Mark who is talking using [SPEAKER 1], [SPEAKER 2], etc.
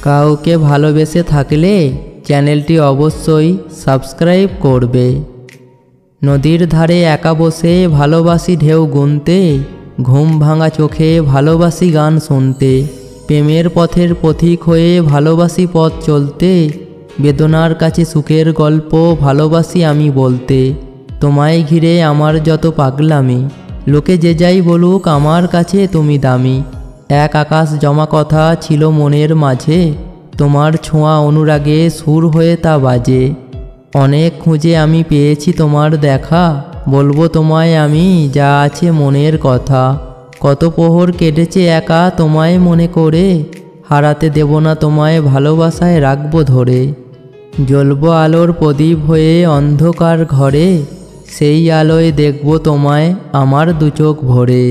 [SPEAKER 1] কাউকে ভালোবেসে থাকলে চ্যানেলটি অবশ্যই সাবস্ক্রাইব করবে। নদীর ধারে একা বসে ভালোবাসি ঢেউ গুনতে, ঘুম ভাঙা চোখে ভালোবাসি গান শুনতে, প্রেমের পথের পথিক হয়ে ভালোবাসি পথ চলতে, বেদনার কাছে সুখের গল্প ভালোবাসি আমি বলতে। তোমায় ঘিরে আমার যত পাগলামি, লোকে যে যাই বলুক আমার কাছে তুমি দামি। এক আকাশ জমা কথা ছিল মনের মাঝে, তোমার ছোঁয়া অনুরাগে সুর হয়ে তা বাজে। অনেক খুঁজে আমি পেয়েছি তোমার দেখা, বলবো তোমায় আমি যা আছে মনের কথা। কত প্রহর কেটেছে একা তোমায় মনে করে, হারাতে দেব না তোমায় ভালোবাসায় রাখবো ধরে। জ্বলবো আলোর প্রদীপ হয়ে অন্ধকার ঘরে, সেই আলোয় দেখব তোমায় আমার দু চোখ ভরে।